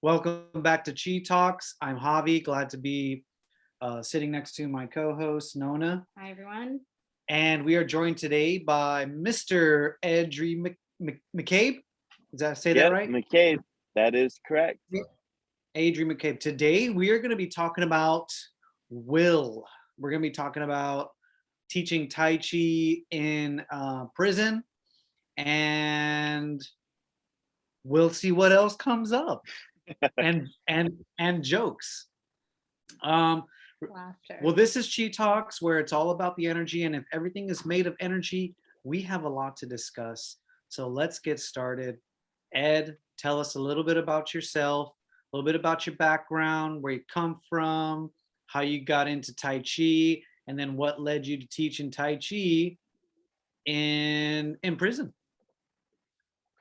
Welcome back to Chi Talks. I'm Javi, glad to be sitting next to my co-host Nona, Hi, everyone. and we are joined today by Mr. McCabe. Does that say that Yep, right? McCabe. That is correct. Yeah. Adrian McCabe. Today we are going to be talking about will. We're going to be talking about teaching Tai Chi in prison, and we'll see what else comes up, and jokes. Um, Laughter. well, this is Chi Talks, where it's all about the energy, and if everything is made of energy, we have a lot to discuss. So let's get started. Ed, tell us a little bit about yourself, a little bit about your background, where you come from, how you got into Tai Chi, and then what led you to teaching Tai Chi in prison.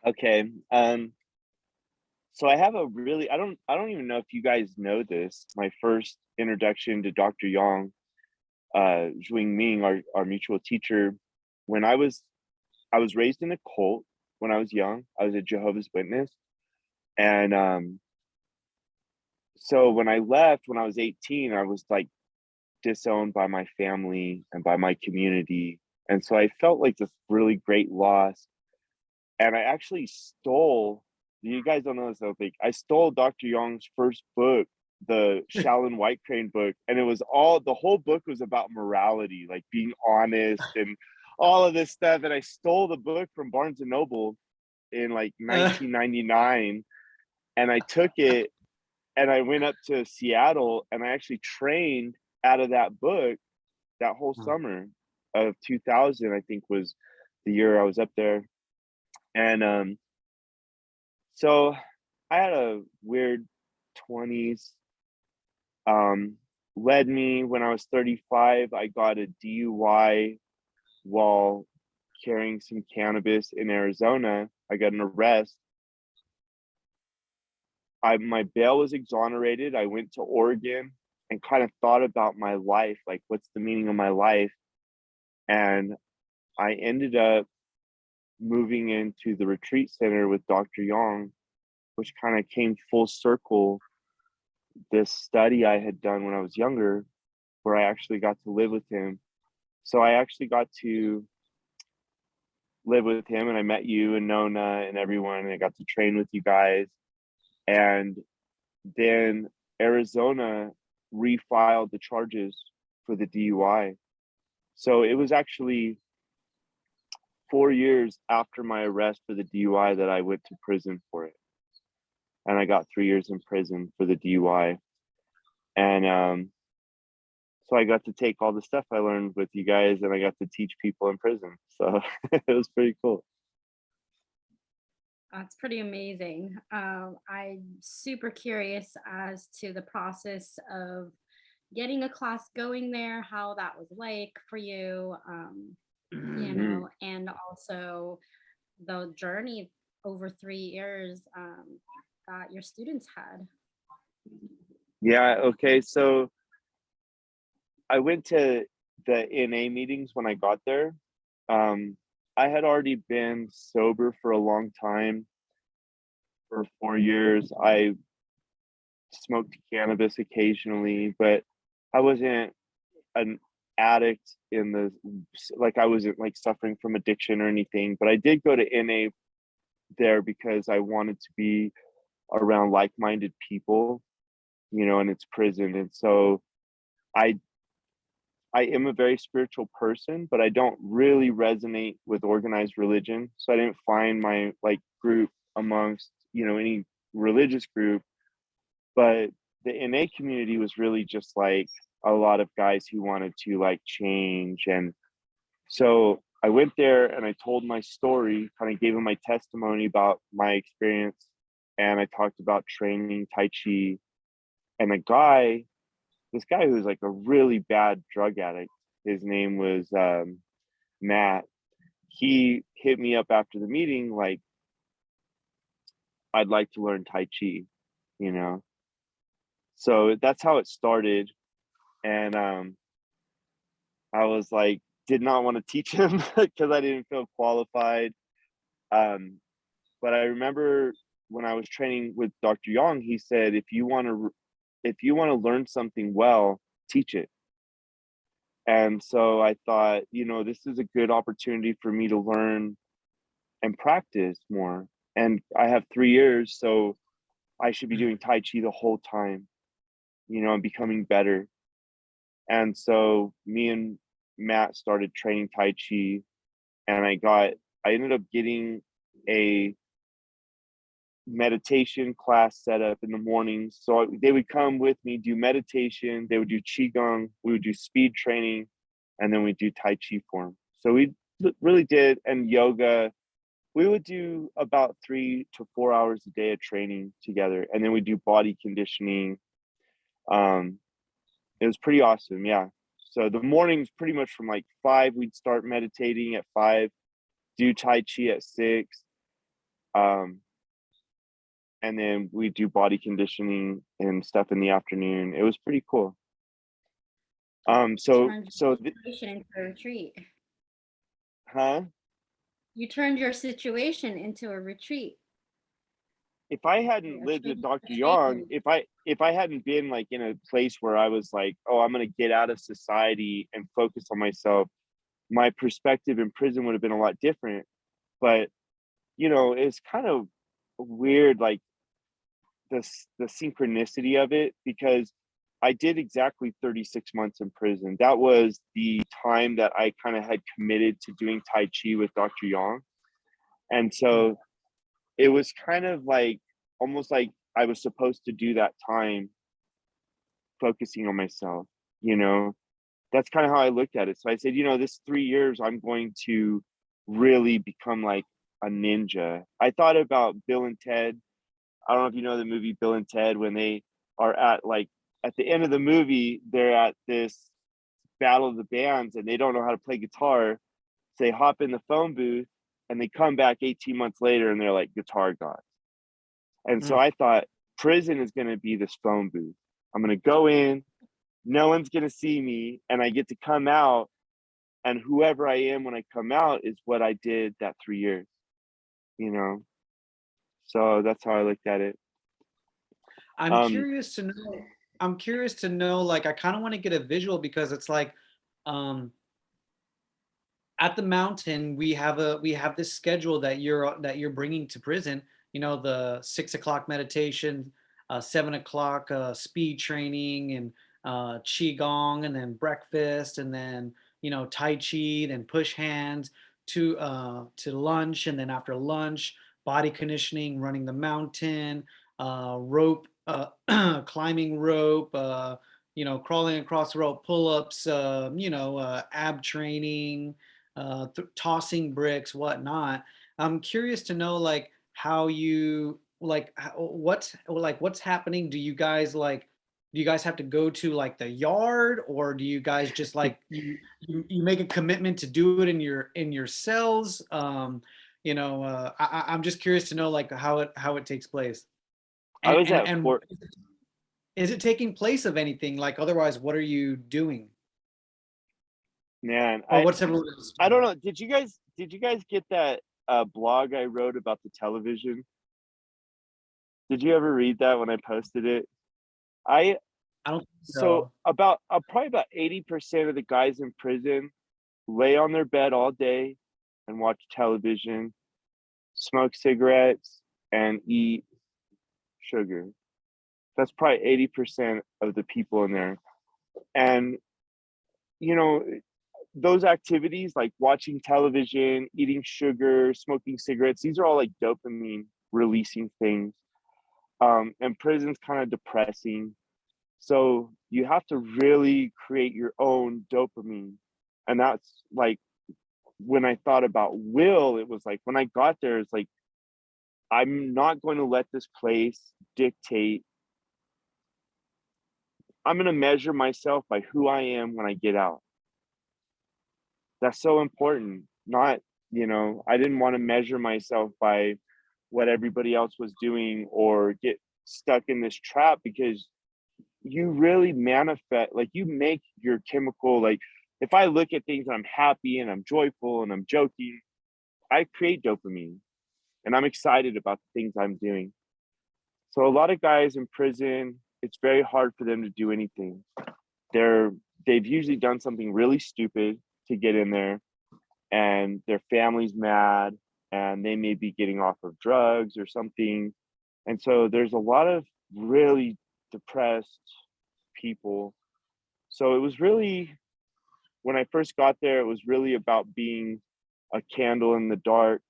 Okay. So I have a really I don't even know if you guys know this. My first introduction to Dr. Yang, Zhuing Ming, our mutual teacher, when I was raised in a cult when I was young. I was a Jehovah's Witness. And so when I left when I was 18, I was like disowned by my family and by my community. And so I felt like this really great loss. And I actually stole, you guys don't know this, I don't think. I stole Dr. Young's first book, the Shaolin White Crane book. And the whole book was about morality, like being honest and all of this stuff. And I stole the book from Barnes and Noble in like Uh, 1999. And I took it and I went up to Seattle and I actually trained out of that book that whole summer of 2000, I think was the year I was up there. And so I had a weird 20s. Led me when I was 35. I got a DUI while carrying some cannabis in Arizona. I got an arrest. My bail was exonerated. I went to Oregon and kind of thought about my life, like what's the meaning of my life? And I ended up moving into the retreat center with Dr. Yang, which kind of came full circle this study I had done when I was younger, where I actually got to live with him. So I actually got to live with him and I met you and Nona and everyone, and I got to train with you guys. And then Arizona refiled the charges for the DUI. So it was actually 4 years after my arrest for the DUI that I went to prison for it. And I got 3 years in prison for the DUI. And so I got to take all the stuff I learned with you guys and I got to teach people in prison. So it was pretty cool. That's pretty amazing. I'm super curious as to the process of getting a class going there, how that was like for you, Mm. and also the journey over 3 years that your students had. Yeah, okay. So I went to the NA meetings when I got there. Um, I had already been sober for a long time, for 4 years. I smoked cannabis occasionally, but I wasn't an addict in the like I wasn't like suffering from addiction or anything. But I did go to NA there because I wanted to be around like-minded people, and it's prison. And so I I am a very spiritual person, but I don't really resonate with organized religion. So I didn't find my like group amongst, any religious group. But the NA community was really just like a lot of guys who wanted to like change. And so I went there and I told my story, kind of gave him my testimony about my experience. And I talked about training Tai Chi. And this guy who was like a really bad drug addict, his name was Matt. He hit me up after the meeting, like, I'd like to learn Tai Chi, you know? So that's how it started. And I was like, did not want to teach him because I didn't feel qualified. Um, but I remember when I was training with Dr. Yang, he said, if you want to learn something well, teach it. And so I thought, this is a good opportunity for me to learn and practice more. And I have 3 years, so I should be doing Tai Chi the whole time, and becoming better. And so me and Matt started training Tai Chi, and I ended up getting a meditation class set up in the mornings. So they would come with me, do meditation, they would do Qigong, we would do speed training, and then we'd do Tai Chi form. So we really did, and yoga. We would do about 3 to 4 hours a day of training together, and then we do body conditioning. It was pretty awesome, yeah. So the mornings, pretty much from like 5, we'd start meditating at 5, do Tai Chi at 6, and then we do body conditioning and stuff in the afternoon. It was pretty cool. So Turned so your situation into a retreat. huh? You turned your situation into a retreat. If I hadn't lived with Dr. Yang, if I hadn't been like in a place where I was like, oh, I'm gonna get out of society and focus on myself, my perspective in prison would have been a lot different. But it's kind of weird, like the synchronicity of it, because I did exactly 36 months in prison. That was the time that I kind of had committed to doing Tai Chi with Dr. Yang. And so it was kind of like almost like I was supposed to do that time focusing on myself, That's kind of how I looked at it. So I said, this 3 years, I'm going to really become like a ninja. I thought about Bill and Ted. I don't know if you know the movie Bill and Ted, when they are at the end of the movie, they're at this battle of the bands and they don't know how to play guitar. So they hop in the phone booth and they come back 18 months later and they're like guitar gods. And so I thought prison is going to be this phone booth. I'm going to go in, no one's going to see me, and I get to come out, and whoever I am when I come out is what I did that 3 years, So that's how I looked at it. I'm curious to know. Like, I kind of want to get a visual, because it's like, at the mountain we have this schedule that you're bringing to prison. The 6 o'clock meditation, 7 o'clock speed training, and qigong, and then breakfast, and then tai chi, then push hands to lunch, and then after lunch body conditioning, running the mountain, rope, climbing rope, crawling across rope, pull-ups, ab training, tossing bricks, whatnot. I'm curious to know, like, how you like what's happening. Do you guys have to go to like the yard, or do you guys just like you make a commitment to do it in your cells? I'm just curious to know, like, how it takes place. I And was and at and Fort, is it taking place of anything? Like, otherwise, what are you doing? man, Or what's everyone else I don't doing? know. Did you guys get that blog I wrote about the television? Did you ever read that when I posted it? I I don't think So so. about probably about 80% of the guys in prison lay on their bed all day and watch television, smoke cigarettes, and eat sugar. That's probably 80% of the people in there. And you know, those activities like watching television, eating sugar, smoking cigarettes, these are all like dopamine releasing things. And prison's kind of depressing. So you have to really create your own dopamine. And that's like when I thought about will, it was like when I got there, it's like, I'm not going to let this place dictate. I'm going to measure myself by who I am when I get out. That's so important. Not, I didn't want to measure myself by what everybody else was doing or get stuck in this trap, because you really manifest, like you make your chemical, like if I look at things and I'm happy and I'm joyful and I'm joking, I create dopamine and I'm excited about the things I'm doing. So a lot of guys in prison, it's very hard for them to do anything. They've usually done something really stupid to get in there, and their family's mad, and they may be getting off of drugs or something. And so there's a lot of really depressed people. So it was really, when I first got there, it was really about being a candle in the dark.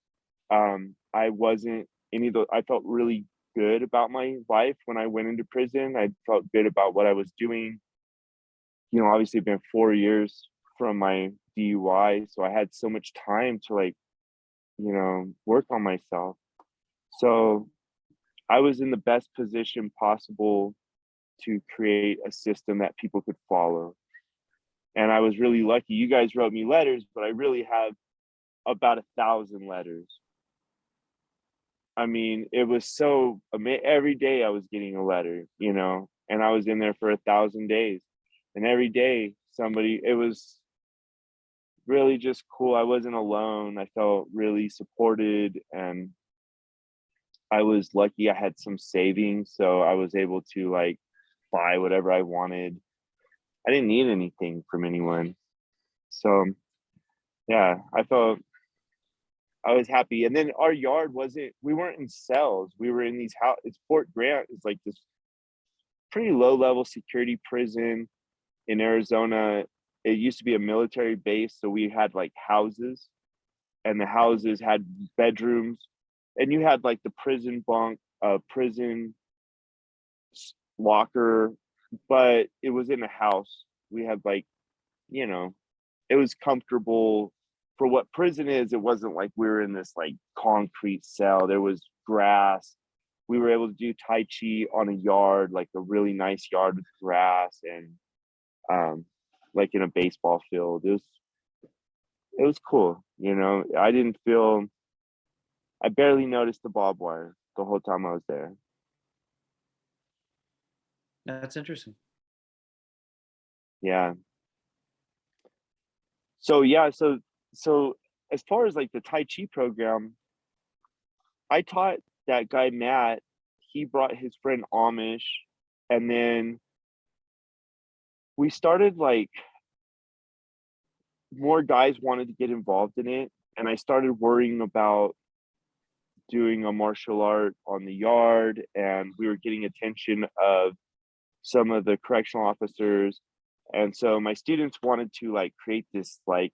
I wasn't any of the, I felt really good about my life when I went into prison. I felt good about what I was doing. You know, obviously, it's been 4 years from my DUI, so I had so much time to, like, you know, work on myself. So I was in the best position possible to create a system that people could follow. And I was really lucky. You guys wrote me letters, but I really have about 1,000 letters. I mean, it was so every day I was getting a letter, you know, and I was in there for 1,000 days. And every day somebody, it was really just cool. I wasn't alone. I felt really supported, and I was lucky I had some savings, so I was able to, like, buy whatever I wanted. I didn't need anything from anyone. So yeah, I was happy. And then our yard we weren't in cells. We were in these it's Fort Grant. It's like this pretty low level security prison in Arizona. It used to be a military base, so we had, like, houses, and the houses had bedrooms, and you had, like, the prison bunk, prison locker, but it was in a house. We had, like, you know, it was comfortable for what prison is. It wasn't like we were in this, like, concrete cell. There was grass. We were able to do Tai Chi on a yard, like a really nice yard with grass, and like in a baseball field. It was cool, you know. I barely noticed the barbed wire the whole time I was there. That's interesting. Yeah. So yeah, so as far as, like, the Tai Chi program, I taught that guy Matt. He brought his friend Amish, and then we started, like, more guys wanted to get involved in it, and I started worrying about doing a martial art on the yard, and we were getting attention of some of the correctional officers. And so my students wanted to, like, create this, like,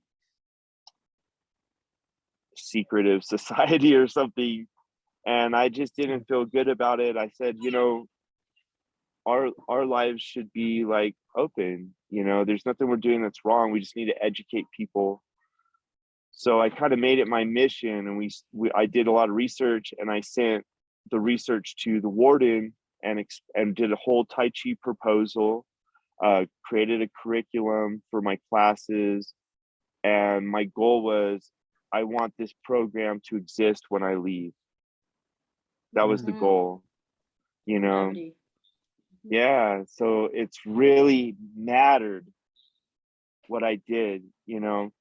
secretive society or something, and I just didn't feel good about it. I said, you know, our lives should be, like, open. You know, there's nothing we're doing that's wrong. We just need to educate people. So I kind of made it my mission, and I did a lot of research, and I sent the research to the warden, and did a whole Tai Chi proposal, created a curriculum for my classes, and my goal was, I want this program to exist when I leave. That was the Mhm. goal, you know. Longevity. Yeah, so it's really mattered what I did, you know.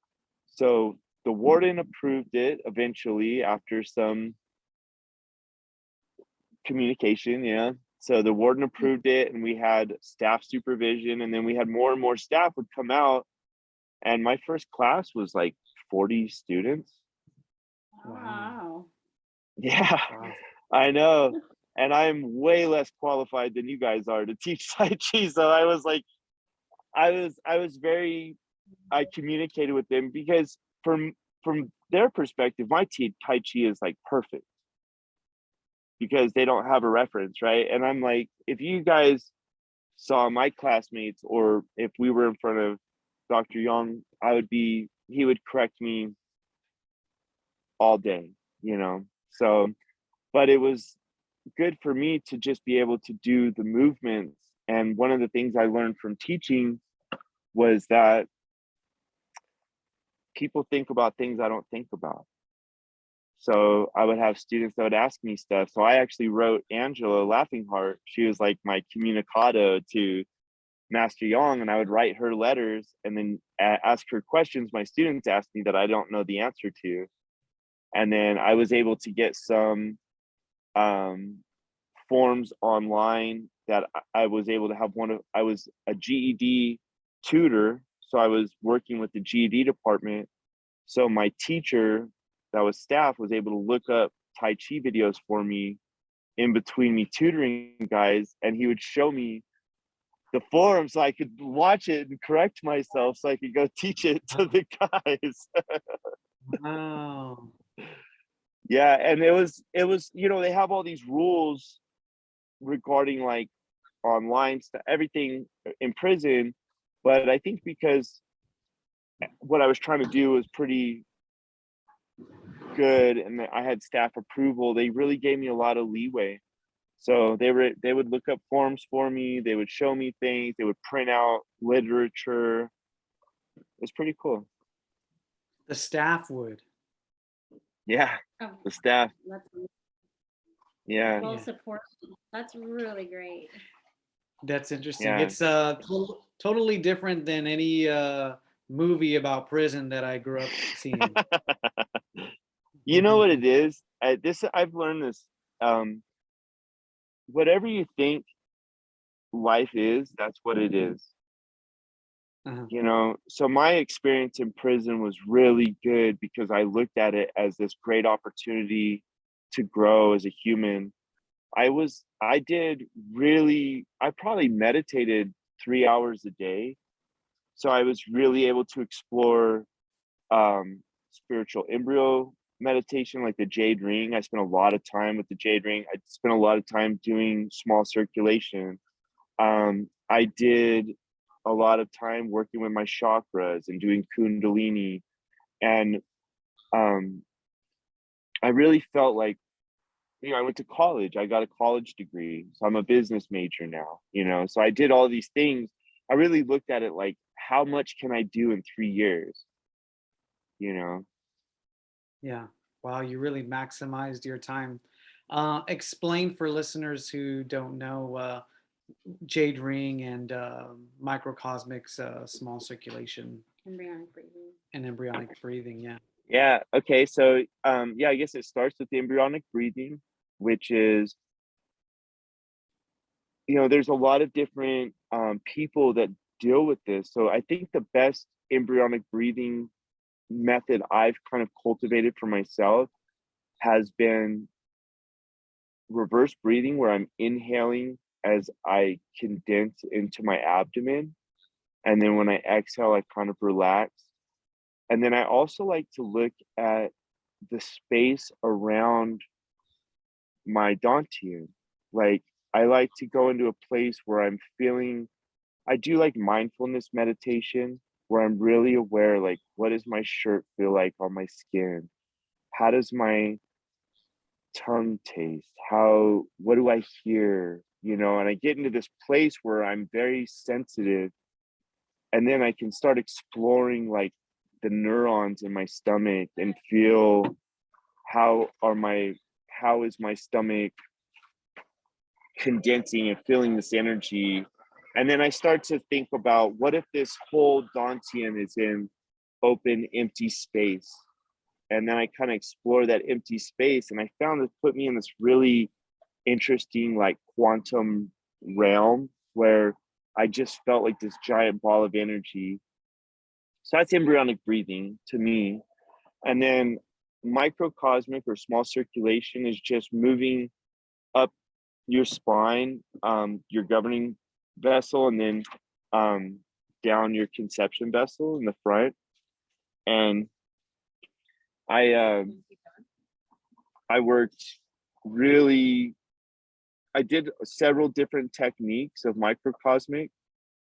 So the warden approved it eventually after some communication, yeah. So the warden approved it, and we had staff supervision, and then we had more and more staff would come out, and my first class was like 40 students. Wow. Yeah, Wow. I know. And I'm way less qualified than you guys are to teach Tai Chi. So I was like, I communicated with them, because from their perspective, my Tai Chi is, like, perfect, because they don't have a reference, right? And I'm like, if you guys saw my classmates, or if we were in front of Dr. Young, he would correct me all day, you know. So, but it was good for me to just be able to do the movements. And one of the things I learned from teaching was that people think about things I don't think about. So I would have students that would ask me stuff. So I actually wrote Angela Laughing Heart. She was like my communicado to Master Yang, and I would write her letters, and then ask her questions my students asked me that I don't know the answer to. And then I was able to get some forms online that I was able to have I was a GED tutor. So I was working with the GED department. So my teacher that was staff was able to look up Tai Chi videos for me in between me tutoring guys. And he would show me the form so I could watch it and correct myself so I could go teach it to the guys. Wow. Yeah, and it was, you know, they have all these rules regarding like online stuff, everything in prison, but I think because what I was trying to do was pretty good and I had staff approval, they really gave me a lot of leeway. So they would look up forms for me, they would show me things, they would print out literature. It's pretty cool. The staff would. Yeah, Oh, the staff. that's Yeah, well Yeah. supported. That's really great. That's interesting. yeah. It's totally different than any movie about prison that I grew up seeing. You know what it is? I've learned this. Whatever you think life is, that's what it is. Uh-huh. You know, so my experience in prison was really good because I looked at it as this great opportunity to grow as a human. I probably meditated 3 hours a day. So I was really able to explore spiritual embryo meditation, like the jade ring. I spent a lot of time with the jade ring. I spent a lot of time doing small circulation. I did a lot of time working with my chakras and doing kundalini, and I really felt like, you know, I went to college. I got a college degree, so I'm a business major now, you know. So I did all these things. I really looked at it like, how much can I do in 3 years, you know? Yeah. Wow, you really maximized your time. Explain for listeners who don't know jade ring and microcosmics, small circulation Embryonic breathing. and embryonic breathing. Yeah. Yeah, okay. So yeah, I guess it starts with the embryonic breathing, which is, you know, there's a lot of different people that deal with this. So I think the best embryonic breathing method I've kind of cultivated for myself has been reverse breathing, where I'm inhaling as I condense into my abdomen. And then when I exhale, I kind of relax. And then I also like to look at the space around my dantian. Like, I like to go into a place where I'm feeling, I do like mindfulness meditation where I'm really aware, like, what does my shirt feel like on my skin? How does my tongue taste? What do I hear? You know, and I get into this place where I'm very sensitive, and then I can start exploring like the neurons in my stomach and feel how are my how is my stomach condensing and feeling this energy. And then I start to think about, what if this whole dantian is in open empty space, and then I kind of explore that empty space, and I found it put me in this really interesting like quantum realm where I just felt like this giant ball of energy. So that's embryonic breathing to me. And then microcosmic or small circulation is just moving up your spine, your governing vessel, and then down your conception vessel in the front. And I I worked really. I did several different techniques of microcosmic.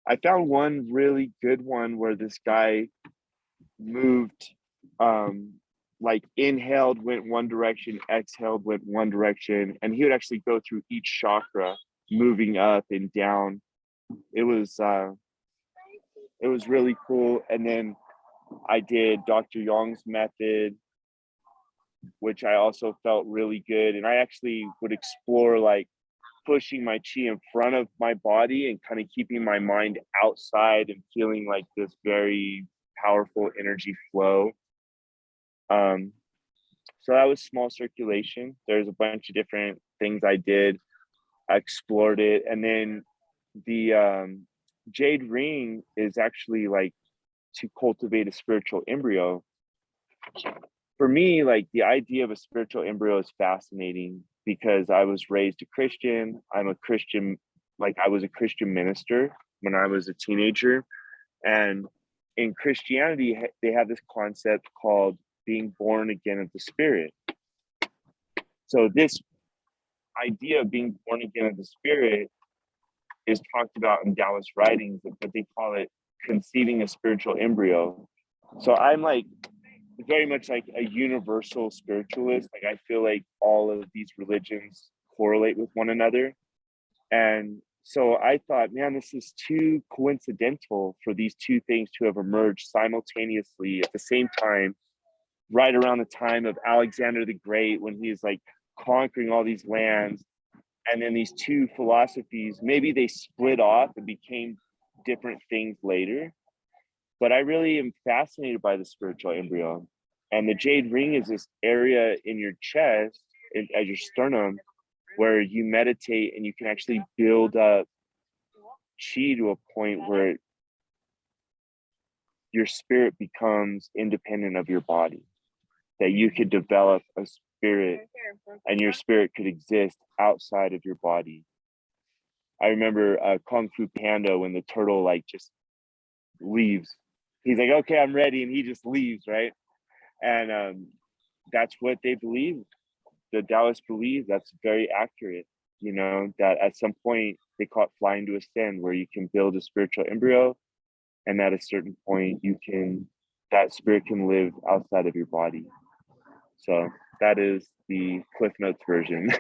I found one really good one where this guy moved, um, like inhaled, went one direction, exhaled, went one direction, and he would actually go through each chakra, moving up and down. It was really cool. And then I did Dr. Yong's method, which I also felt really good. And I actually would explore like pushing my chi in front of my body and kind of keeping my mind outside and feeling like this very powerful energy flow. Um, so that was small circulation. There's a bunch of different things I did. I explored it. And then the jade ring is actually like to cultivate a spiritual embryo. For me, like the idea of a spiritual embryo is fascinating because I was raised a Christian. I'm a Christian, like I was a Christian minister when I was a teenager. And in Christianity, they have this concept called being born again of the Spirit. So this idea of being born again of the Spirit is talked about in Taoist writings, but they call it conceiving a spiritual embryo. So I'm like very much like a universal spiritualist. Like I feel like all of these religions correlate with one another. And so I thought, man, this is too coincidental for these two things to have emerged simultaneously at the same time, right around the time of Alexander the Great, when he's like conquering all these lands. And then these two philosophies, maybe they split off and became different things later. But I really am fascinated by the spiritual embryo. And the jade ring is this area in your chest, at your sternum, where you meditate and you can actually build up chi to a point where your spirit becomes independent of your body, that you could develop a spirit and your spirit could exist outside of your body. I remember Kung Fu Panda, when the turtle like just leaves. He's like, okay, I'm ready. And he just leaves, right? And that's what they believe. The Taoists believe that's very accurate, you know, that at some point they call it flying to ascend, where you can build a spiritual embryo. And at a certain point, that spirit can live outside of your body. So that is the Cliff Notes version.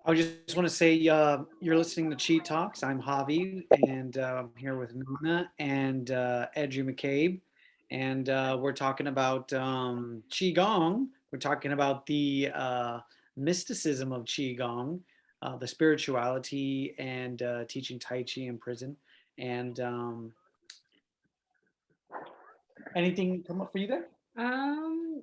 I just want to say you're listening to Chi Talks. I'm Javi, and I'm here with Nuna and Ed McCabe, and we're talking about Qigong. We're talking about the mysticism of Qigong, the spirituality, and teaching Tai Chi in prison. And anything come up for you there? Um,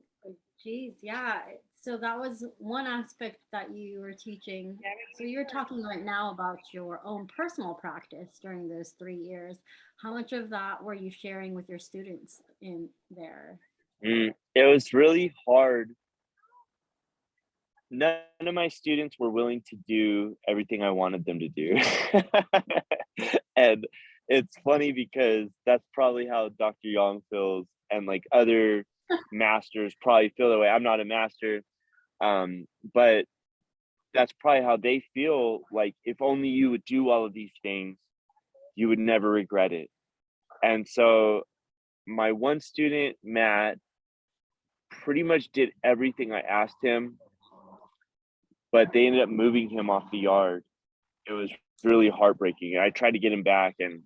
Geez, yeah. So that was one aspect that you were teaching. So you're talking right now about your own personal practice during those 3 years. How much of that were you sharing with your students in there? It was really hard. None of my students were willing to do everything I wanted them to do. And it's funny because that's probably how Dr. Yang feels, and like other masters probably feel that way. I'm not a master, but that's probably how they feel. Like, if only you would do all of these things, you would never regret it. And so my one student, Matt, pretty much did everything I asked him, but they ended up moving him off the yard. It was really heartbreaking. I tried to get him back, and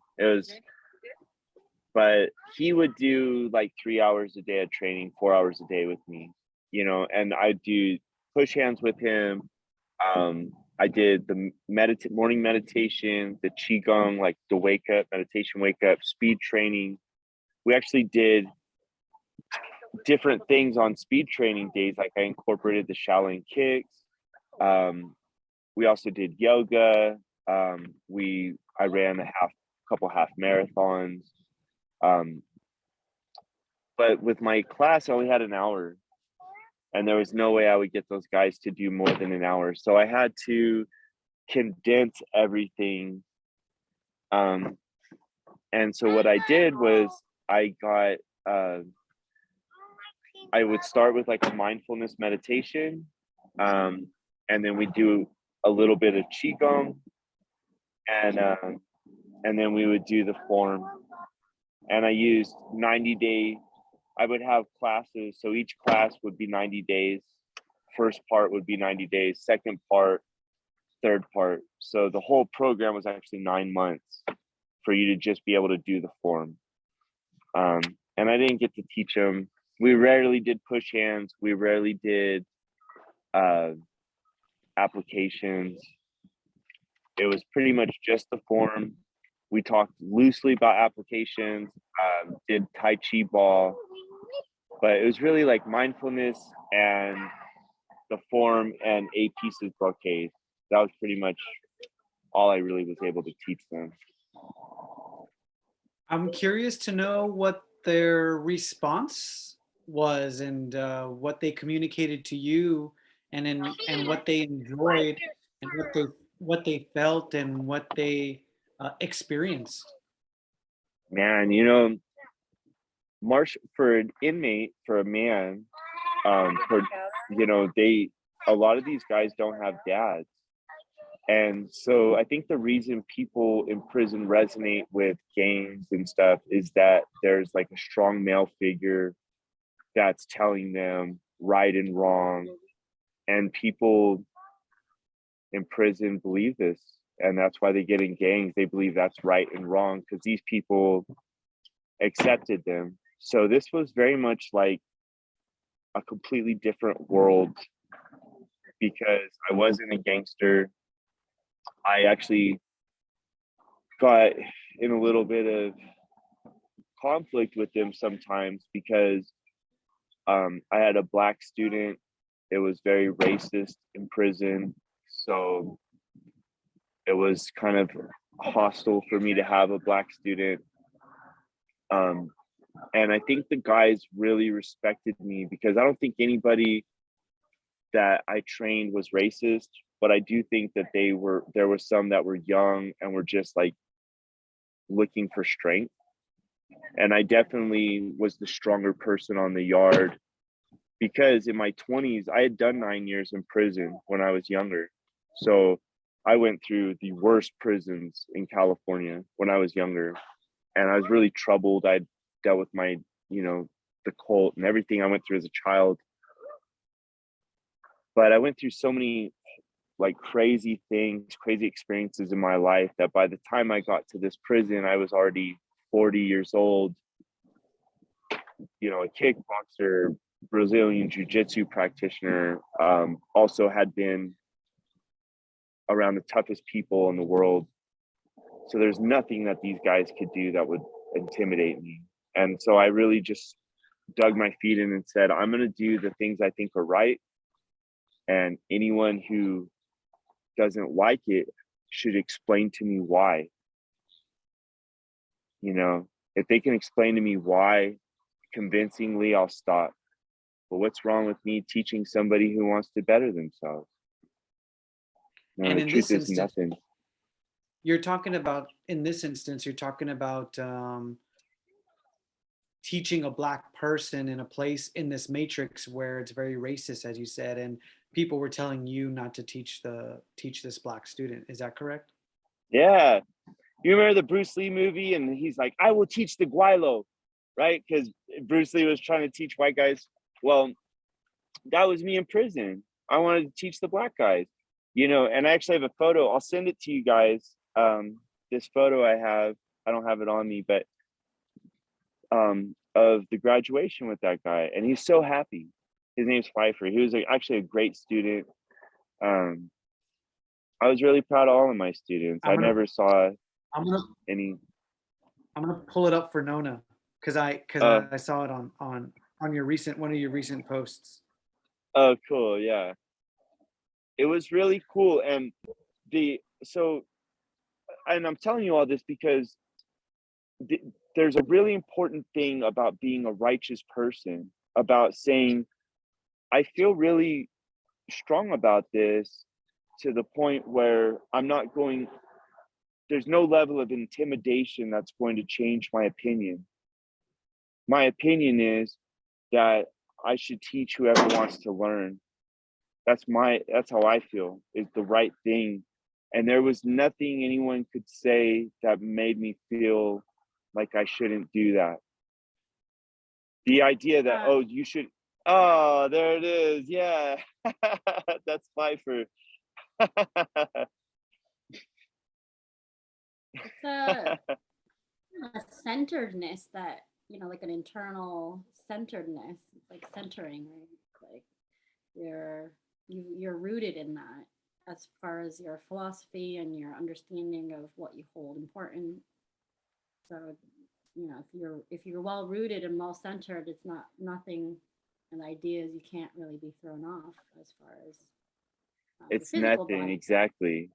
but he would do like 3 hours a day of training, 4 hours a day with me, you know, and I do push hands with him. I did the morning meditation, the qigong, like the wake up meditation, wake up, speed training. We actually did different things on speed training days. Like I incorporated the Shaolin kicks. We also did yoga. I ran a couple half marathons. But with my class, I only had an hour, and there was no way I would get those guys to do more than an hour. So I had to condense everything. And so what I did was I would start with like a mindfulness meditation. And then we do a little bit of qigong, and then we would do the form. And I used 90-day. I would have classes, so each class would be 90 days. First part would be 90 days, second part, third part. So the whole program was actually 9 months for you to just be able to do the form. And I didn't get to teach them. We rarely did push hands. We rarely did applications. It was pretty much just the form. We talked loosely about applications, did Tai Chi ball, but it was really like mindfulness and the form, and a piece of brocade. That was pretty much all I really was able to teach them. I'm curious to know what their response was and what they communicated to you, and what they enjoyed, and what they felt, and what they experienced. Man, for an inmate, for a man, for a lot of these guys don't have dads. And so I think the reason people in prison resonate with gangs and stuff is that there's like a strong male figure that's telling them right and wrong. And people in prison believe this. And that's why they get in gangs. They believe that's right and wrong because these people accepted them. So this was very much like a completely different world because I wasn't a gangster. I actually got in a little bit of conflict with them sometimes because I had a black student. It was very racist in prison. So it was kind of hostile for me to have a black student. And I think the guys really respected me because I don't think anybody that I trained was racist, but I do think that there were some that were young and were just like looking for strength. And I definitely was the stronger person on the yard because in my 20s, I had done 9 years in prison when I was younger. So I went through the worst prisons in California when I was younger. And I was really troubled. I dealt with my, the cult and everything I went through as a child. But I went through so many like crazy things, crazy experiences in my life that by the time I got to this prison, I was already 40 years old, a kickboxer, Brazilian jiu-jitsu practitioner, also had been around the toughest people in the world. So there's nothing that these guys could do that would intimidate me. And so I really just dug my feet in and said, I'm going to do the things I think are right. And anyone who doesn't like it should explain to me why. If they can explain to me why convincingly, I'll stop. But what's wrong with me teaching somebody who wants to better themselves? And The in truth this is instance, nothing. you're talking about teaching a black person in a place in this matrix where it's very racist, as you said, and people were telling you not to teach this black student. Is that correct? Yeah. You remember the Bruce Lee movie? And he's like, I will teach the Guaylo, right? Because Bruce Lee was trying to teach white guys. Well, that was me in prison. I wanted to teach the black guys, and I actually have a photo. I'll send it to you guys. This photo I have, I don't have it on me, but of the graduation with that guy. And he's so happy. His name's Pfeiffer. He was actually a great student. I was really proud of all of my students. I never saw I'm gonna any. I'm gonna pull it up for Nona because I saw it on one of your recent posts. Oh, cool. Yeah. It was really cool. And I'm telling you all this because there's a really important thing about being a righteous person, about saying, I feel really strong about this to the point where there's no level of intimidation that's going to change my opinion. My opinion is that I should teach whoever wants to learn. That's how I feel is the right thing. And there was nothing anyone could say that made me feel like I shouldn't do that. The idea that, you should, there it is. Yeah. That's Pfeiffer. It's a centeredness that, like an internal centeredness, like centering, right? Like you're rooted in that as far as your philosophy and your understanding of what you hold important. So, if you're well rooted and well centered, it's nothing And the idea is you can't really be thrown off as far as your It's physical nothing, body. exactly.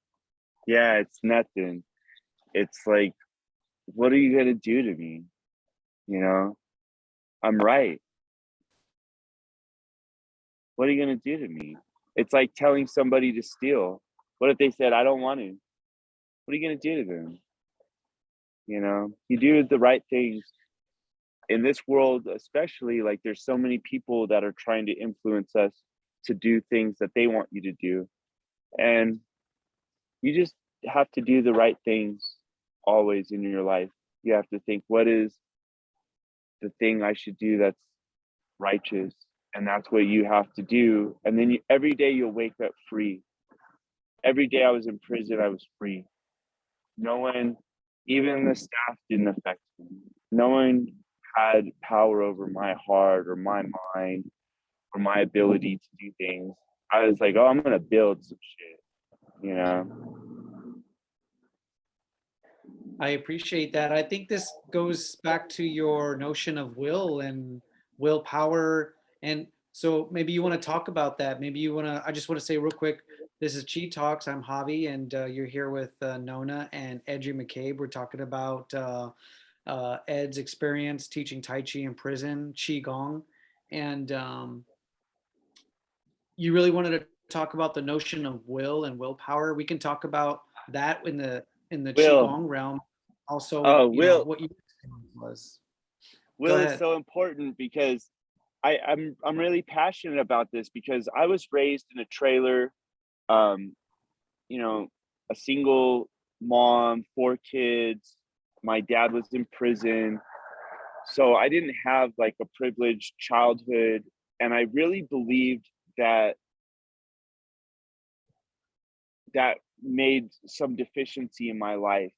Yeah, it's nothing. It's like, what are you gonna do to me? You know, I'm right. What are you gonna do to me? It's like telling somebody to steal. What if they said, I don't want to? What are you gonna do to them? You know, you do the right things. In this world, especially, like there's so many people that are trying to influence us to do things that they want you to do. And you just have to do the right things always in your life. You have to think, what is the thing I should do that's righteous? And that's what you have to do. And then every day you'll wake up free. Every day I was in prison, I was free. No one, even the staff didn't affect me. No one had power over my heart or my mind or my ability to do things. I was like, oh, I'm gonna build some shit, you know? I appreciate that. I think this goes back to your notion of will and willpower. And so maybe you want to talk about that. Maybe you want to, I just want to say real quick, this is Chi Talks. I'm Javi, and you're here with Nona and Ed McCabe. We're talking about Ed's experience teaching Tai Chi in prison, Qi Gong. And you really wanted to talk about the notion of will and willpower. We can talk about that in the Will, qigong realm. Also, oh, you know Will, what your experience was. Go Will is ahead. so important because I'm really passionate about this because I was raised in a trailer, um, you know, a single mom, 4 kids. My dad was in prison. So I didn't have like a privileged childhood. And I really believed that that made some deficiency in my life.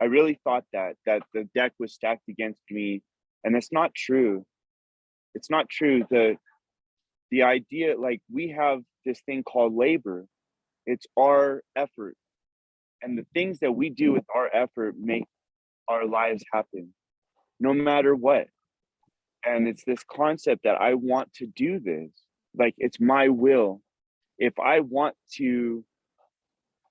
I really thought that the deck was stacked against me. And it's not true. It's not true. The idea, like, we have this thing called labor. It's our effort. And the things that we do with our effort make our lives happen, no matter what. And it's this concept that I want to do this. Like, it's my will. If I want to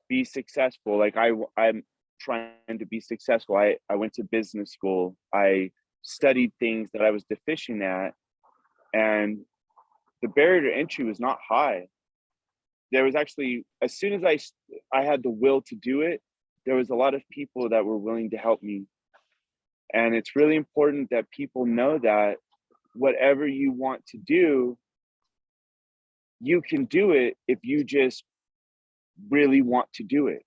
be successful, like I'm trying to be successful. I went to business school. I studied things that I was deficient at, and the barrier to entry was not high. There was actually, as soon as I had the will to do it, there was a lot of people that were willing to help me. And it's really important that people know that whatever you want to do, you can do it if you just really want to do it.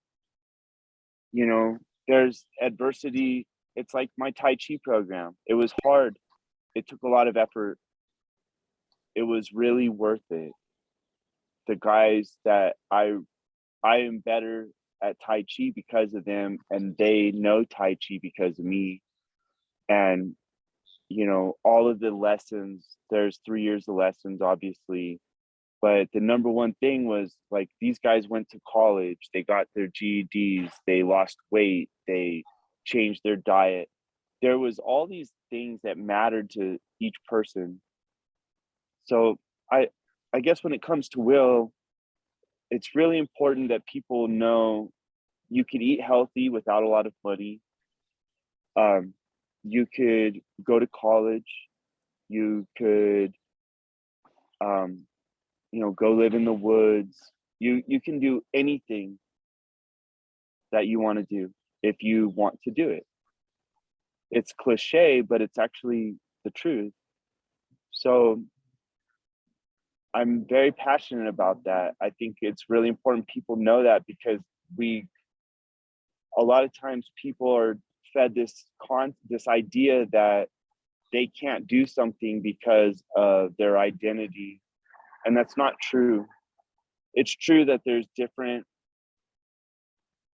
You know, there's adversity. It's like my Tai Chi program. It was hard. It took a lot of effort. It was really worth it. The guys that I am better at Tai Chi because of them, and they know Tai Chi because of me. And you know, all of the lessons, there's 3 years of lessons, obviously. But the number one thing was, like, these guys went to college, they got their GEDs, they lost weight, they changed their diet. There was all these things that mattered to each person. So I I guess when it comes to will, it's really important that people know you could eat healthy without a lot of money. Um, you could go to college, you could um, you know, go live in the woods. You can do anything that you want to do if you want to do it. It's cliche, but it's actually the truth. So I'm very passionate about that. I think it's really important people know that, because we a lot of times people are fed this idea that they can't do something because of their identity, and that's not true. It's true that there's different,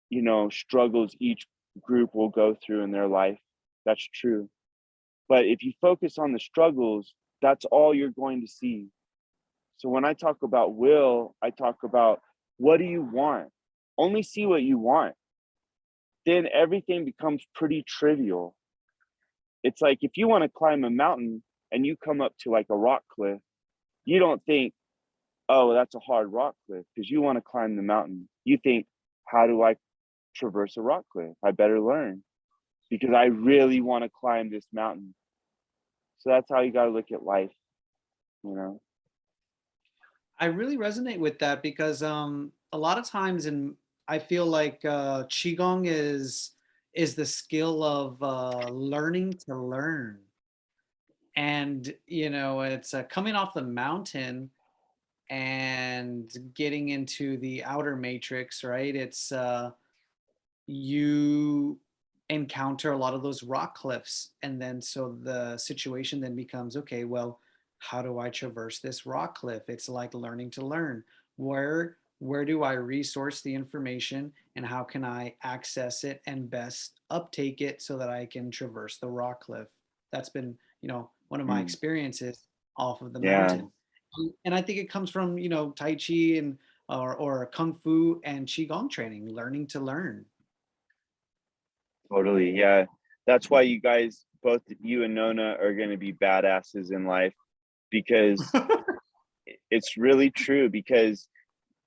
you know, struggles each group will go through in their life. That's true. But if you focus on the struggles, that's all you're going to see. So when I talk about will, I talk about, what do you want? Only see what you want. Then everything becomes pretty trivial. It's like if you want to climb a mountain and you come up to like a rock cliff, you don't think, oh, that's a hard rock cliff, because you want to climb the mountain. You think, how do I traverse a rock cliff? I better learn because I really want to climb this mountain. So that's how you got to look at life, you know? I really resonate with that because a lot of times in I feel like qigong is the skill of learning to learn. And you know, it's coming off the mountain and getting into the outer matrix, right? It's you encounter a lot of those rock cliffs, and then so the situation then becomes, okay, well, how do I traverse this rock cliff? It's like learning to learn. Where do I resource the information, and how can I access it and best uptake it so that I can traverse the rock cliff? That's been, you know, one of my Mm, experiences off of the yeah, mountain. And I think it comes from, you know, Tai Chi and or Kung Fu and Qigong training, learning to learn. totally. Yeah. That's why you guys, both you and Nona, are going to be badasses in life, because it's really true. Because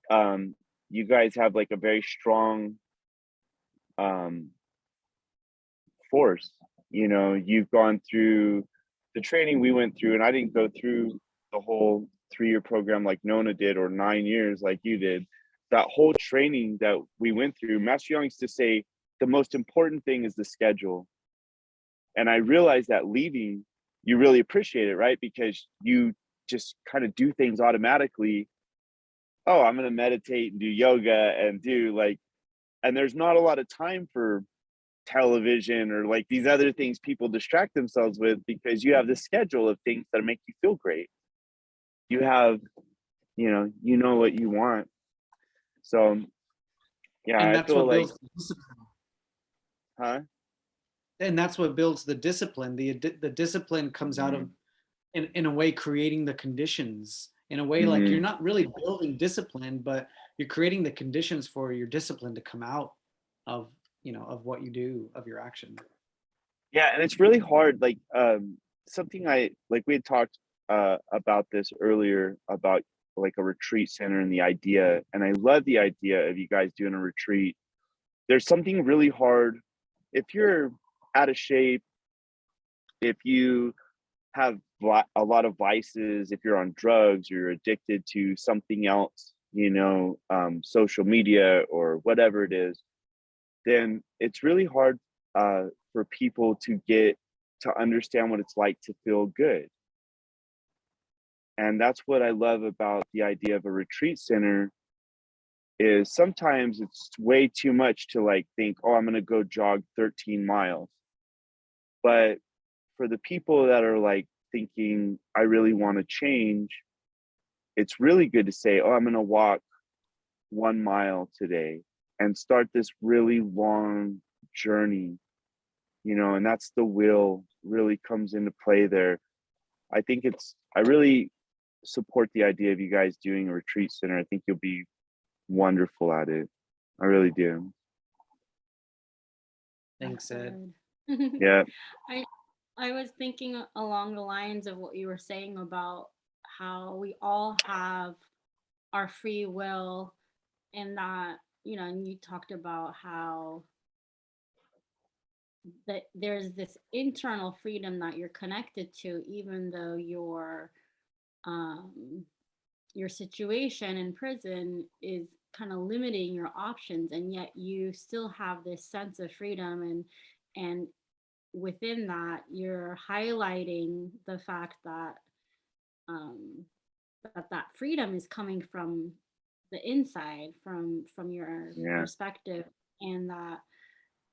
um, you guys have like a very strong um, force. You know, you've gone through the training we went through, and I didn't go through the whole 3-year program like Nona did, or 9 years like you did. That whole training that we went through, Master Young used to say the most important thing is the schedule. And I realized that leaving, you really appreciate it, right? Because you just kind of do things automatically. Oh, I'm going to meditate and do yoga and do like, and there's not a lot of time for television or like these other things people distract themselves with, because you have this schedule of things that make you feel great. You have, you know what you want. So yeah, And I that's feel what like, builds the discipline. huh? And that's what builds the discipline. The discipline comes out of, in a way, creating the conditions, in a way, like you're Mm-hmm. not really building discipline, but you're creating the conditions for your discipline to come out of, you know, of what you do, of your action. Yeah, and it's really hard. Like something I like we had talked about this earlier about like a retreat center and the idea, and I love the idea of you guys doing a retreat. There's something really hard if you're out of shape, if you have a lot of vices, if you're on drugs, you're addicted to something else, social media or whatever it is, then it's really hard for people to get to understand what it's like to feel good. And that's what I love about the idea of a retreat center, is sometimes it's way too much to like think, oh, I'm going to go jog 13 miles. But for the people that are like thinking, I really want to change, it's really good to say, oh, I'm going to walk 1 mile today and start this really long journey, and that's the will really comes into play there. I really support the idea of you guys doing a retreat center. I think you'll be wonderful at it. I really do. Thanks, Ed. Good. Yeah. I I was thinking along the lines of what you were saying about how we all have our free will, and that, and you talked about how that there's this internal freedom that you're connected to, even though um your situation in prison is kind of limiting your options, and yet you still have this sense of freedom, and within that you're highlighting the fact that um that freedom is coming from the inside, from your Yeah. perspective, and that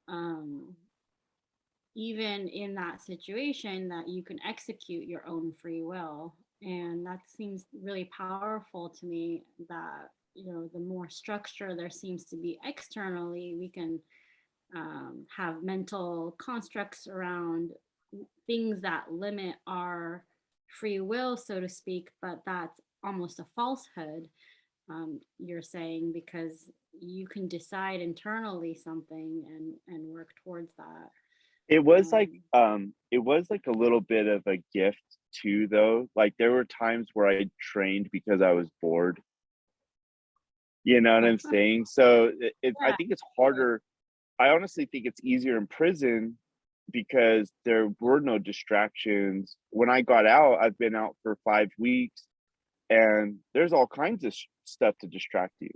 um even in that situation that you can execute your own free will. And that seems really powerful to me, that the more structure there seems to be externally, we can have mental constructs around things that limit our free will, so to speak, but that's almost a falsehood. You're saying, because you can decide internally something and work towards that. It was like Um, it was like a little bit of a gift too, though. Like there were times where I trained because I was bored. You know what I'm saying? So I yeah, think it's totally. harder. I honestly think it's easier in prison because there were no distractions. When I got out, I've been out for 5 weeks, and there's all kinds of stuff to distract you.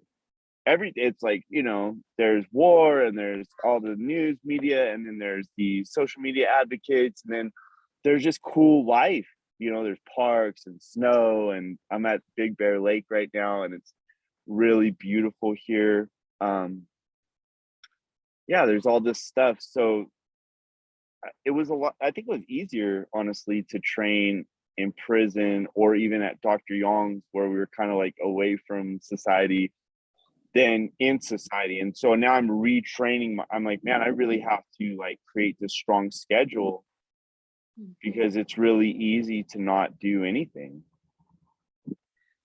It's like, there's war, and there's all the news media, and then there's the social media advocates, and then there's just cool life. There's parks and snow, and I'm at Big Bear Lake right now, and it's really beautiful here. um yeah, there's all this stuff. So it was a lot. I think it was easier, honestly, to train in prison or even at Dr. Yong's, where we were kind of like away from society, than in society. And so now I'm retraining. I'm like, man, I really have to like create this strong schedule Mhm. because it's really easy to not do anything.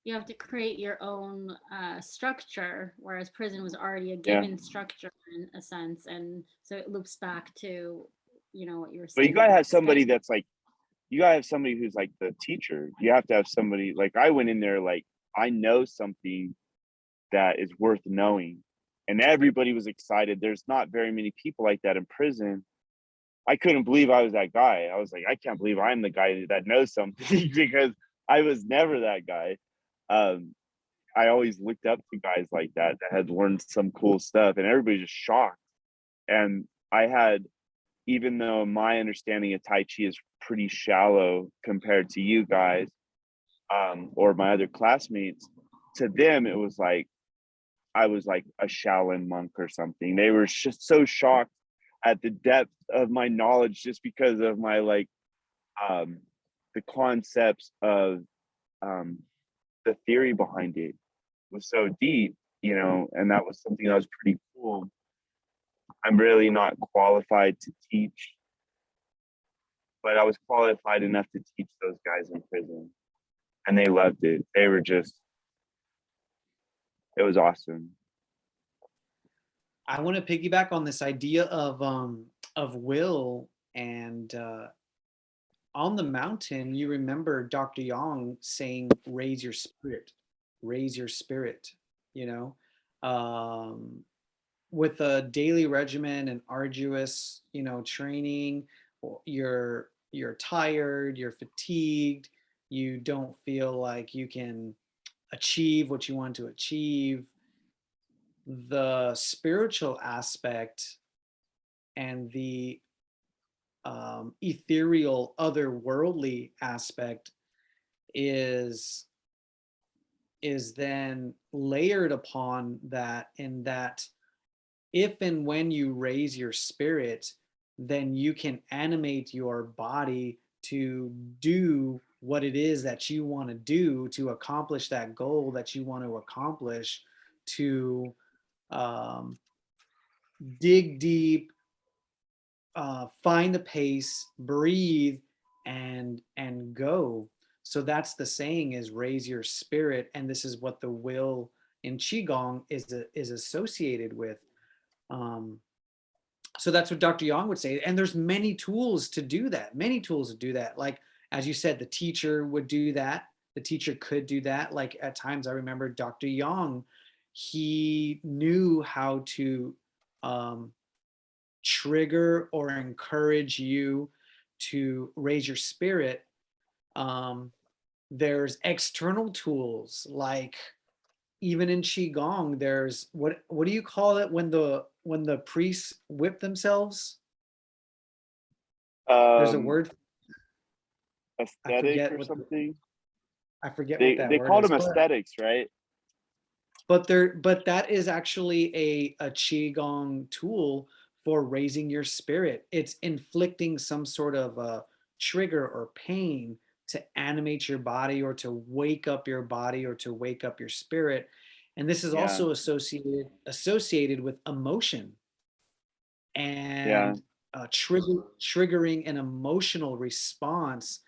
You have to create your own structure, whereas prison was already a Yeah. given structure in a sense, and so it loops back to, what you were But you saying gotta have about somebody schedule. that's like, you gotta have somebody who's like the teacher. You have to have somebody like, I went in there like, I know something that is worth knowing. And everybody was excited. There's not very many people like that in prison. I couldn't believe I was that guy. I was like, I can't believe I'm the guy that knows something because I was never that guy. Um, I always looked up to guys like that had learned some cool stuff, and everybody's just shocked. And I had, even though my understanding of Tai Chi is pretty shallow compared to you guys, or my other classmates, to them it was like I was like a Shaolin monk or something. They were just so shocked at the depth of my knowledge just because of my like um the concepts of um the theory behind it was so deep, and that was something that was pretty cool. I'm really not qualified to teach, but I was qualified enough to teach those guys in prison, and they loved it. They were just, it was awesome. I want to piggyback on this idea of will and on the mountain. You remember Dr. Yang saying, raise your spirit." You know, with a daily regimen and arduous, training, you're tired, you're fatigued, you don't feel like you can achieve what you want to achieve. The spiritual aspect and the ethereal, otherworldly aspect is then layered upon that, in that if and when you raise your spirit, then you can animate your body to do what it is that you want to do, to accomplish that goal that you want to accomplish, to um, dig deep, find the pace, breathe, and go. So that's the saying, is raise your spirit, and this is what the will in qigong is associated with. Um, so that's what Dr. Yang would say, and there's many tools to do that. Many tools to do that. Like as you said, the teacher would do that. The teacher could do that. Like at times, I remember Dr. Yang, he knew how to um, trigger or encourage you to raise your spirit. Um, there's external tools, like even in qigong, there's what do you call it when the priests whip themselves? There's a Um, word. I Aesthetic forget or what something. I forget what that They word called is, them aesthetics, right? but that is actually a qigong tool for raising your spirit. It's inflicting some sort of a trigger or pain to animate your body, or to wake up your body, or to wake up your spirit. And this is Yeah, also associated with emotion, yeah, and triggering an emotional response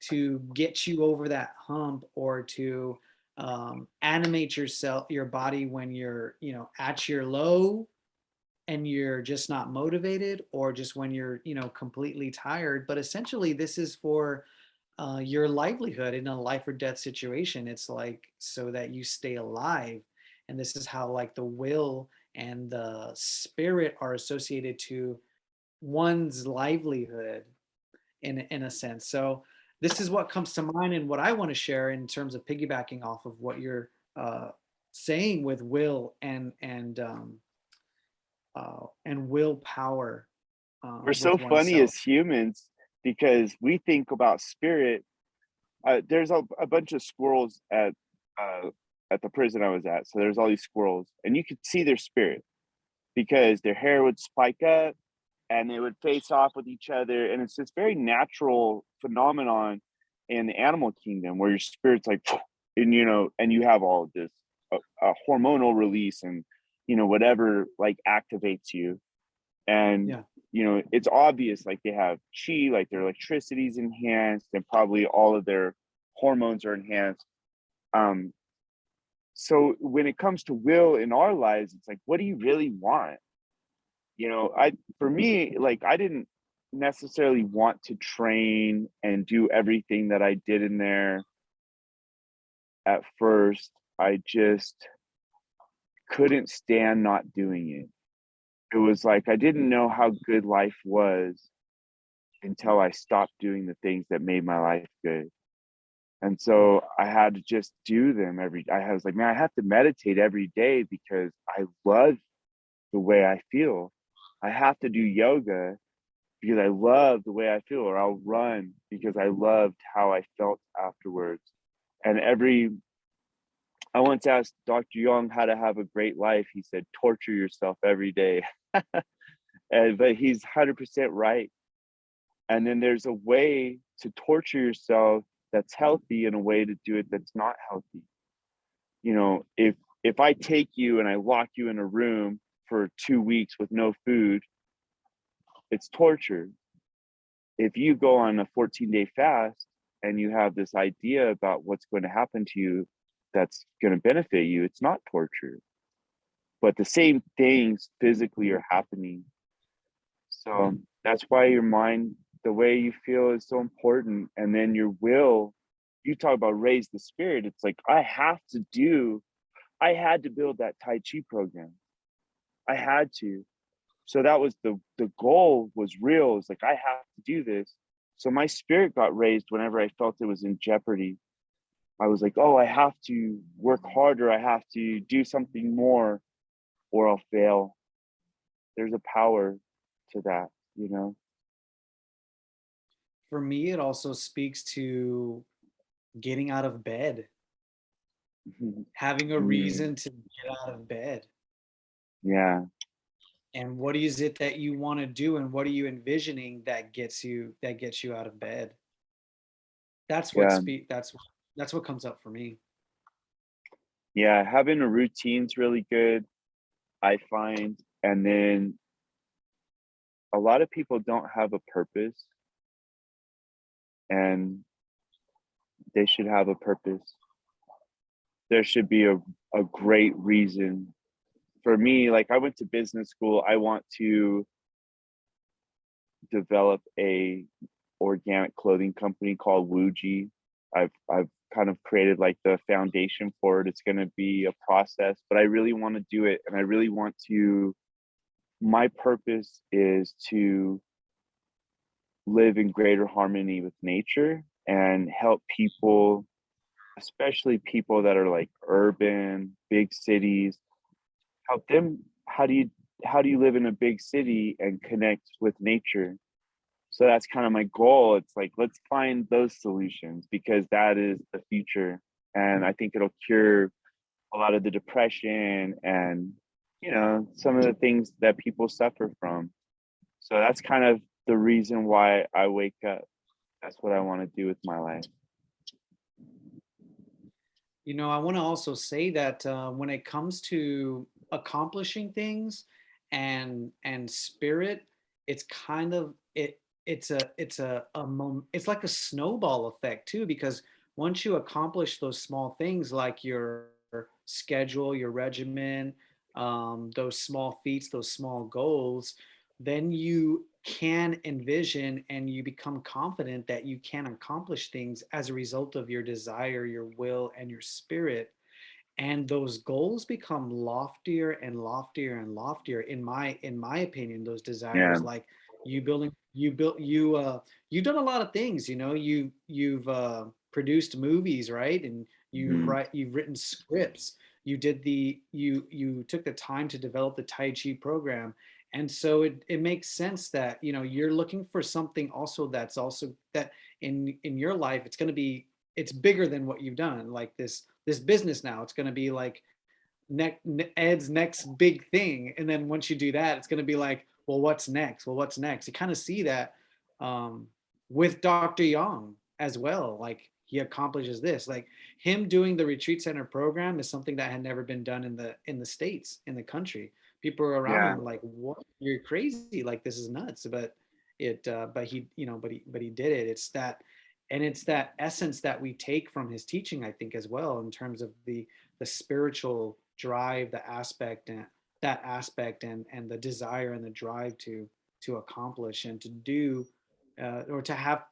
to get you over that hump, or to animate your body when you're at your low, and you're just not motivated, or just when you're, completely tired. But essentially, this is for your livelihood in a life or death situation. It's like so that you stay alive. And this is how, like, the will and the spirit are associated to one's livelihood in a sense. So this is what comes to mind and what I want to share in terms of piggybacking off of what you're saying with will and willpower We're so with funny oneself. as humans because we think about spirit. There's a bunch of squirrels uh, at the prison I was at. So there's all these squirrels, and you could see their spirit because their hair would spike up and they would face off with each other. And it's this very natural phenomenon in the animal kingdom where your spirit's like, and and you have all of this hormonal release and whatever like activates you. And Yeah. it's obvious, like they have chi, like their electricity is enhanced and probably all of their hormones are enhanced. So when it comes to will in our lives, it's like, what do you really want? I for me, like I didn't necessarily want to train and do everything that I did in there at first. I just couldn't stand not doing it. It was like I didn't know how good life was until I stopped doing the things that made my life good. And so I had to just do them I was like, man, I have to meditate every day because I love the way I feel. I have to do yoga because I love the way I feel, or I'll run because I loved how I felt afterwards. And I once asked Dr. Young how to have a great life. He said, torture yourself every day. But he's 100% right. And then there's a way to torture yourself that's healthy and a way to do it that's not healthy. If I take you and I lock you in a room for 2 weeks with no food, it's torture. If you go on a 14-day fast and you have this idea about what's going to happen to you that's going to benefit you, it's not torture. But the same things physically are happening. So that's why your mind, the way you feel is so important. And then your will, you talk about raise the spirit. It's like, I had to build that Tai Chi program. I had to. So that was the goal was real. It's like, I have to do this. So my spirit got raised whenever I felt it was in jeopardy. I was like, oh, I have to work harder. I have to do something more or I'll fail. There's a power to that. For me, it also speaks to getting out of bed, having a Mm, reason to get out of bed. yeah, And what is it that you want to do, and what are you envisioning that gets you out of bed? That's what yeah, speak that's what comes up for me. yeah. Having a routine's really good, I find. And then a lot of people don't have a purpose, and they should have a purpose. There should be a great reason. For me, like I went to business school, I want to develop a organic clothing company called Wuji. I've kind of created like the foundation for it. It's going to be a process, but I really want to do it, and I really want to. My purpose is to live in greater harmony with nature and help people, especially people that are like urban, big cities, help them. How do you live in a big city and connect with nature? So that's kind of my goal. It's like, let's find those solutions because that is the future. And I think it'll cure a lot of the depression and, some of the things that people suffer from. So that's kind of the reason why I wake up. That's what I want to do with my life. I want to also say that when it comes to accomplishing things and spirit, it's kind of it's like a snowball effect too, because once you accomplish those small things like your schedule, your regimen, those small feats, those small goals, then you can envision and you become confident that you can accomplish things as a result of your desire, your will, and your spirit. And those goals become loftier and loftier and loftier, in my opinion. Those Yeah. desires, like you've done a lot of things, you've produced movies, right? And Mhm. you've written scripts. You took the time to develop the Tai Chi program. And so it makes sense that you're looking for something also, that's also that in your life, it's bigger than what you've done, like this business. Now it's going to be like Ed's next big thing, and then once you do that, it's going to be like, well, what's next? Well, what's next? You kind of see that um, with Dr. Young as well. Like, he accomplishes this. Like, him doing the retreat center program is something that had never been done in the states, in the country. People around Yeah. him were like, "What? You're crazy! Like, this is nuts!" But he did it. It's that essence that we take from his teaching, I think, as well, in terms of the spiritual drive, the aspect and that aspect, and the desire and the drive to accomplish and to do, or to have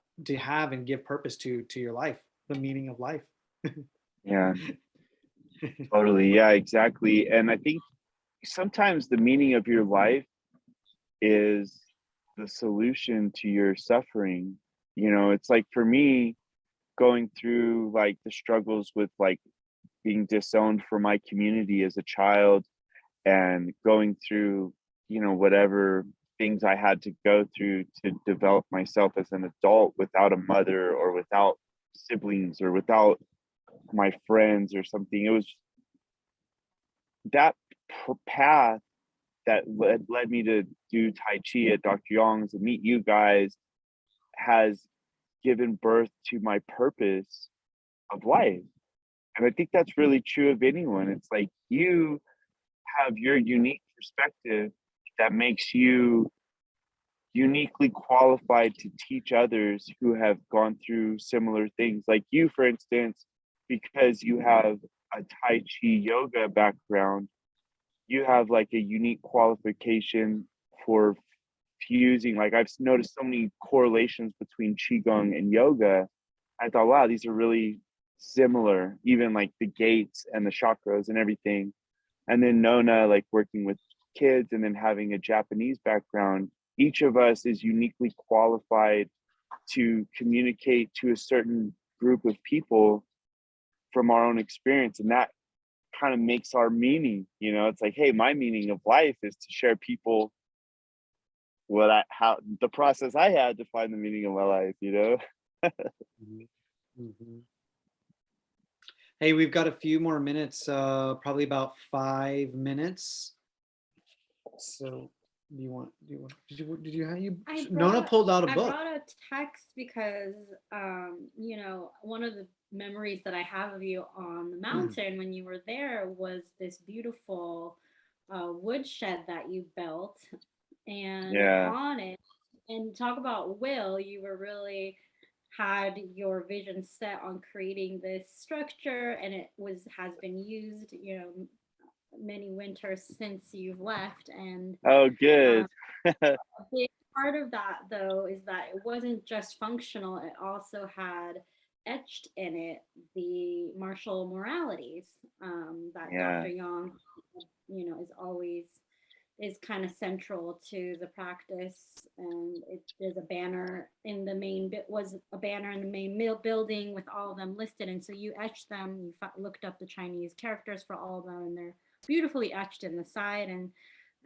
and give purpose to your life, the meaning of life. Yeah. Totally. Yeah, exactly. And I think sometimes the meaning of your life is the solution to your suffering. It's like, for me, going through like the struggles with like being disowned from my community as a child, and going through, whatever things I had to go through to develop myself as an adult without a mother or without siblings or without my friends or something. It was that path that led me to do Tai Chi at Dr. Yong's and meet you guys, has given birth to my purpose of life. And I think that's really true of anyone. It's like, you have your unique perspective that makes you uniquely qualified to teach others who have gone through similar things. Like you, for instance, because you have a Tai Chi yoga background, you have like a unique qualification for fusing. Like, I've noticed so many correlations between Qigong and yoga. I thought, wow, these are really similar, even like the gates and the chakras and everything. And then Nona, like working with kids and then having a Japanese background, each of us is uniquely qualified to communicate to a certain group of people from our own experience. And that kind of makes our meaning. It's like, hey, my meaning of life is to share people how the process I had to find the meaning of my life. Mhm. Mhm. Hey, we've got a few more minutes, probably about 5 minutes. So, I Nona brought pulled out a I book. brought a text because one of the memories that I have of you on the mountain when you were there was this beautiful woodshed that you built, and Yeah. on it, and talk about will, you were really had your vision set on creating this structure, and it has been used, many winters since you've left. And Oh, uh, good. a big part of that, though, is that it wasn't just functional, it also had etched in it the martial moralities that Yeah. Dr. Yang, is kind of central to the practice. And there's a banner in the main bit was a banner in the main building with all of them listed. And so you etched them, looked up the Chinese characters for all of them, and they're beautifully etched in the side. And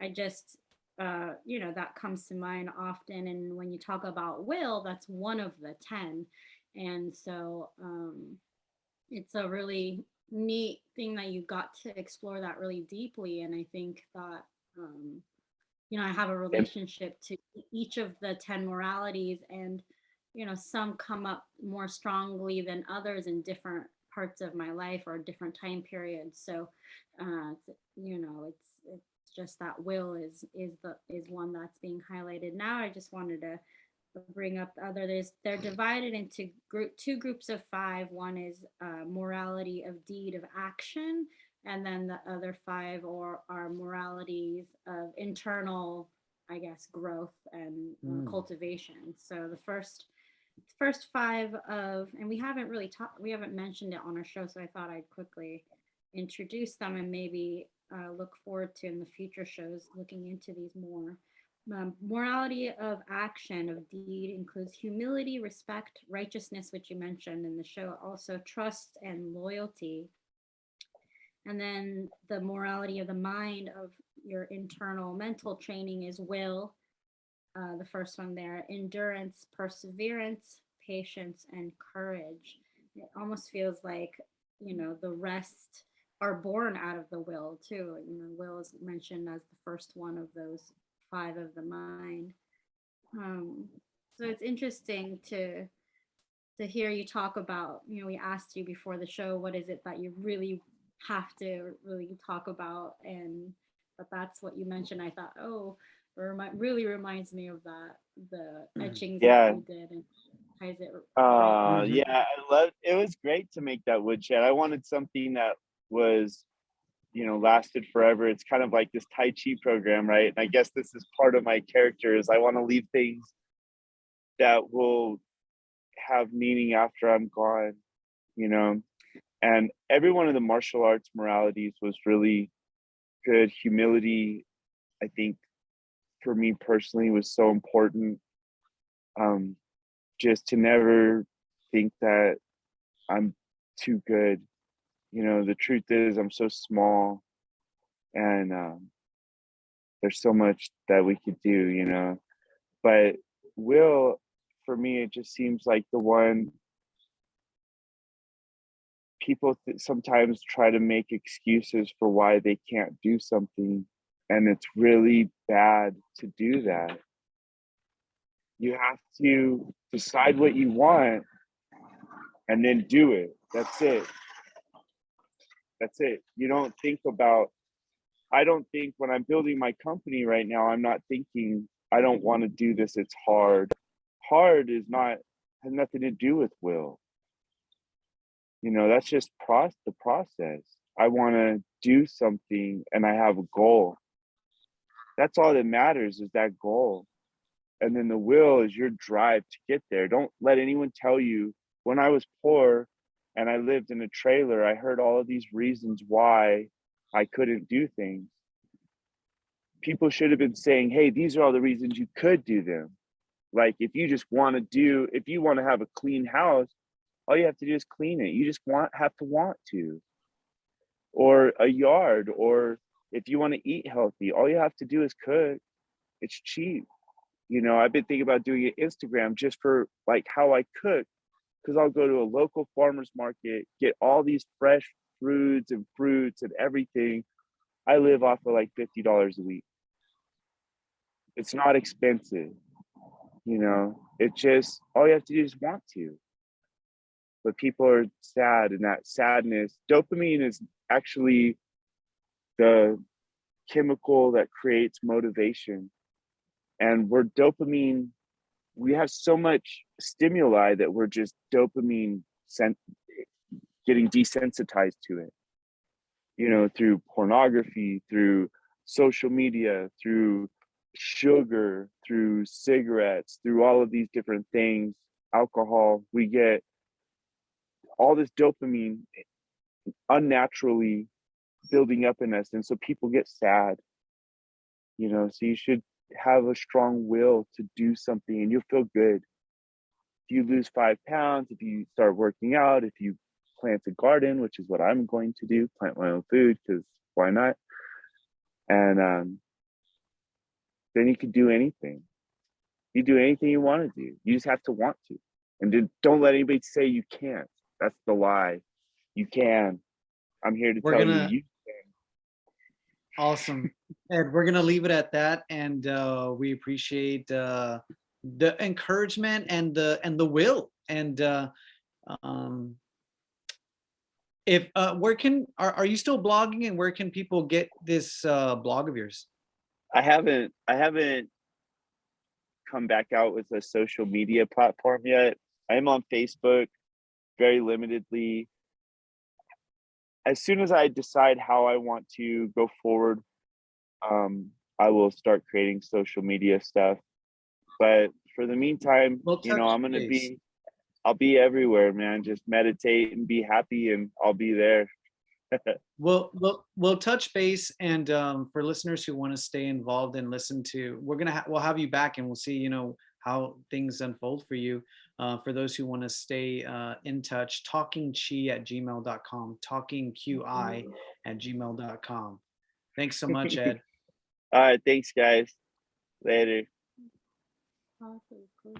I just, that comes to mind often. And when you talk about will, that's one of the 10. And so it's a really neat thing that you got to explore that really deeply. And I think that, I have a And relationship to each of the 10 moralities. And, some come up more strongly than others in different parts of my life or different time periods. So, it's just that will is one that's being highlighted now. I just wanted to bring up the other. They're divided into two groups of five. One is morality of deed of action, And then the other 5 are moralities of internal, I guess, growth and cultivation. So the first 5 of, and we haven't mentioned it on our show, so I thought I'd quickly introduce them and maybe look forward to in the future shows looking into these more. Morality of action, of deed, includes humility, respect, righteousness, which you mentioned in the show, also trust and loyalty. And then the morality of the mind, of your internal mental training, is will, the first one there, endurance, perseverance, patience, and courage. It almost feels like, the rest are born out of the will too. Will is mentioned as the first one of those 5 of the mind. So it's interesting to hear you talk about, we asked you before the show, what is it that you really have to really talk about, and that's what you mentioned. I thought, oh, really reminds me of that, the etchings that you did, and ties it right. Yeah, I love it. Was great to make that woodshed. I wanted something that was, lasted forever. It's kind of like this Tai Chi program, right? And I guess this is part of my character, is I want to leave things that will have meaning after I'm gone, and every one of the martial arts moralities was really good. Humility, I think, for me personally, was so important. Just to never think that I'm too good. The truth is I'm so small, and there's so much that we could do. But will, for me, it just seems like the one people sometimes try to make excuses for why they can't do something, and it's really bad to do that. You have to decide what you want and then do it. That's it. You don't think about, I don't think when I'm building my company right now, I'm not thinking, I don't want to do this, it's hard. Hard has nothing to do with will. That's just the process. I want to do something and I have a goal. That's all that matters, is that goal. And then the will is your drive to get there. Don't let anyone tell you, when I was poor and I lived in a trailer, I heard all of these reasons why I couldn't do things. People should have been saying, hey, these are all the reasons you could do them. Like, if you want to have a clean house, all you have to do is clean it. You just have to want to. Or a yard, or if you want to eat healthy, all you have to do is cook. It's cheap. I've been thinking about doing an Instagram just for like how I cook, because I'll go to a local farmer's market, get all these fresh fruits and everything. I live off of like $50 a week. It's not expensive. It just, all you have to do is want to. But people are sad, and that sadness, dopamine is actually the chemical that creates motivation. And we have so much stimuli that we're just dopamine getting desensitized to it, through pornography, through social media, through sugar, through cigarettes, through all of these different things, alcohol. We get all this dopamine unnaturally building up in us. And so people get sad, so you should have a strong will to do something, and you'll feel good. If you lose 5 pounds, if you start working out, if you plant a garden, which is what I'm going to do, plant my own food, because why not? And then you can do anything. You do anything you want to do. You just have to want to. And then don't let anybody say you can't. That's the lie. You can. I'm here to tell you can. Awesome. Ed, we're gonna leave it at that, and we appreciate the encouragement and the will. And if are you still blogging, and where can people get this blog of yours? I haven't come back out with a social media platform yet. I am on Facebook very limitedly. as soon as I decide how I want to go forward, I will start creating social media stuff. But for the meantime, Well, you know, touch base. I'll be everywhere, man. Just meditate and be happy, and I'll be there. We'll touch base, and for listeners who want to stay involved and listen to, we'll have you back, and we'll see, you know, how things unfold for you. For those who want to stay in touch, talkingqi@gmail.com, talkingqi@gmail.com. Thanks so much, Ed. All right, thanks, guys. Later. Awesome, cool.